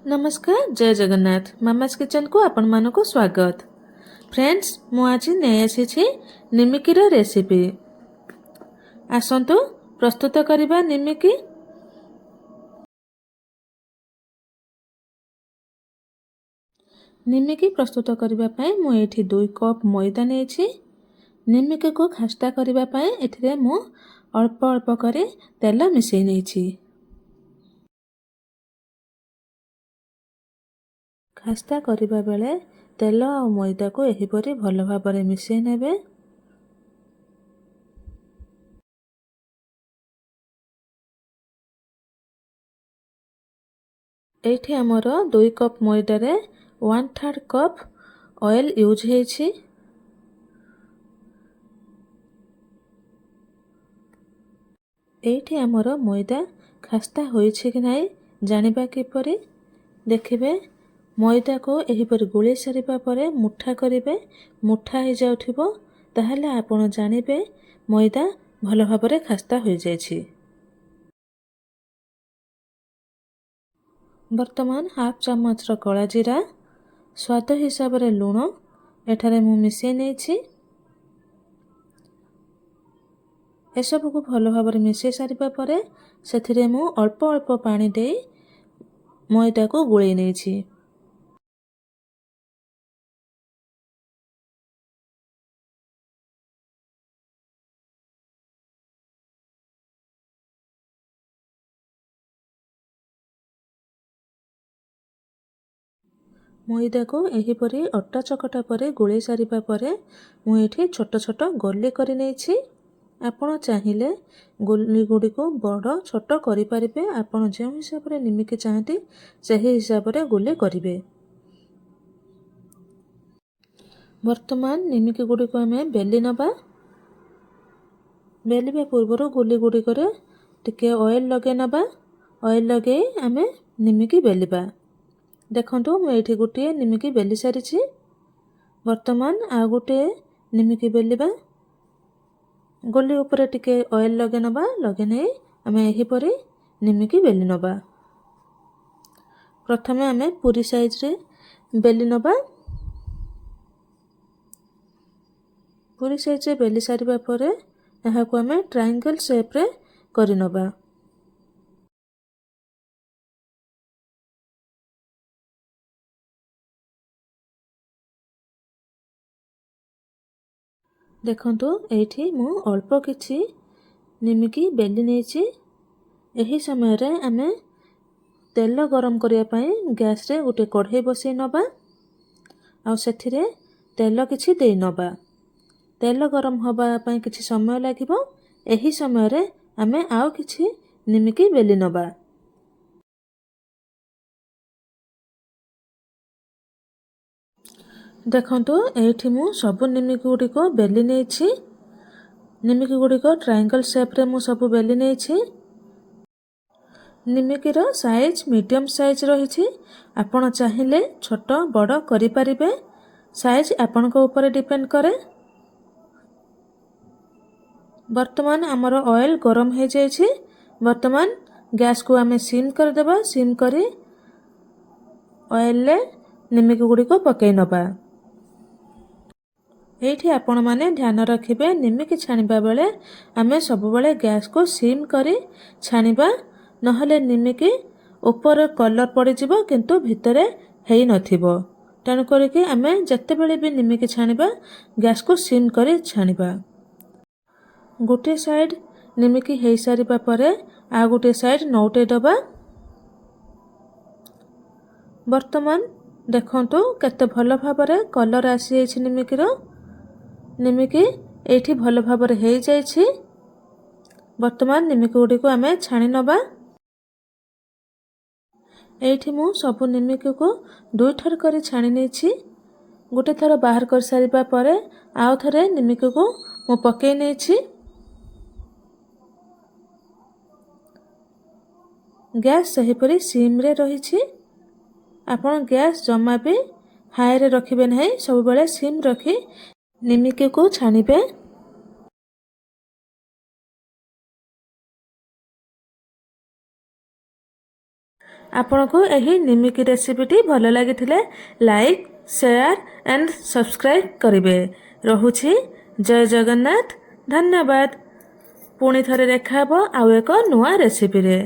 नमस्कार जय Jagannath mama's kitchen को आपण मानको स्वागत। फ्रेंड्स मु आज नहीं आसी निमिकी रो रेसिपी। आसंतु प्रस्तुत करिबा निमिकी। निमिकी प्रस्तुत करिबा पई मु एठी 2 कप मैदा नेछि। निमिकी को खास्ता करिबा पई एथिरे मु अल्प अल्प करे तेल मिसै नेछि। खास्ता करिबा बेले तेल और मैदा को एहिपरि भल भाबरे मिसै नेबे। एठी हमर 2 कप मैदा रे 1/3 कप ऑयल यूज हेछि। एठी हमर मैदा खास्ता होइछि कि नाही जानिबा किपरि देखिबे। मैदा को एहिपरि गुली सारिबा परे मुठा करिबे। मुठा हे जाउथिबो ताहाले आपण जानिबे मैदा भल भाबरे खास्ता होई जायछि। वर्तमान हाफ चम्मच रो कला जीरा, स्वाद हिसाब रे लूण एठारे मु मिसै नेछि। एसबू को भल भाबरे मिसै सारिबा परे सेथिरे मु अल्प अल्प पानी दे मैदा को गुळै नेछि। मैदा को एहिपरि अट्टा चकटा परे गुळै सारिबा परे मु एठी छोट छोट गोली करि नेछि। आपण चाहिले गोली गुडी को बड़ छोट करि परिबे। आपण जे हिसाब रे निमिकी चाहती सही हिसाब रे गोली करिवे। वर्तमान निमिकी गुडी को हमें बेली नबा। बेलिबे पूर्वरो गोली गुडी करे टिके ऑयल लगे नबा। ऑयल लगे हमें निमिकी बेलिबा। देखंतु मैं एठी गुटिए निमिकी बेली सारिछि। वर्तमान आ गुटे निमिकी बेलिबा। गोली ऊपर टिके ऑयल लगे नबा। लगे नै हमें एही परे निमिकी बेली नबा। प्रथमे हमें पूरी साइज रे बेली नबा। पूरी साइज रे बेली सारिबा परे एहा को हमें ट्रायंगल शेप रे करि नबा। देखंतु एठी मु अल्प किछि निमिकी बेली नेछि। एही समय रे हमें तेल गरम करिया पई गैस रे गोटे कढ़ाई बसै नबा। आ सेथिरे तेल किछि देई नबा। तेल गरम हबा पई किछि समय लागिबो। एही समय रे हमें आउ किछि निमिकी बेली नबा। देखंतु एठी मु सब निमिकी गुडी को बेली नेछि। निमिकी गुडी को ट्रायंगल शेप रे मु सब बेली नेछि। निमिकी रो साइज मीडियम साइज रहिछि। आपण चाहिले छोट बड़ करि परिबे। साइज आपण को ऊपर डिपेंड करे। वर्तमान हमर ऑयल गरम हे जायछि। वर्तमान गैस को हमें सिम कर देबा। सिम करी ऑयल ले निमिकी गुडी को पकै नबा। एठी आपण माने ध्यान रखिबे निमिकी छानिबा बेले हमें सब बेले गैस को सिम करी छानिबा। नहले निमिकी ऊपर कलर पड़ी जिवो किंतु भितरे हेई नथिबो। तण करके हमें जत्ते बेले भी निमिकी छानिबा गैस को सिम करी छानिबा। गोटे साइड निमिकी हेई सारिबा परे आ गोटे साइड नौटे दबा। वर्तमान देखंतु केते भल भाबरे कलर आसी एछि निमिकी रो। निमिकी एठी भल भाबरे हेई जायछि। वर्तमान निमिकी गुडी को हमें छानी नबा। एठी मु सब निमिकी को दुई थर करी छानी नेछि। गोटे थर बाहर कर सारिबा परे आउ थरे निमिकी को मु पकै नेछि। गैस सही परी सिम रे रहिछि। आपण गैस जमा भी हाई रे रखिबे नै। सब बेले सिम रखी निमिकी को छानिबे। ଆପଣଙ୍କୁ ଏହି ନିମିକି ରେସିପିଟି ଭଲ ଲାଗିଥିଲେ ଲାଇକ୍ ସେୟାର ଆଣ୍ଡ ସବସ୍କ୍ରାଇବ୍ କରିବେ। ରହୁଛି ଜୟ ଜଗନ୍ନାଥ, ଧନ୍ୟବାଦ। ପୁଣି ଥରେ ଦେଖା ହେବ ଆଉ ଏକ ନୂଆ ରେସିପିରେ।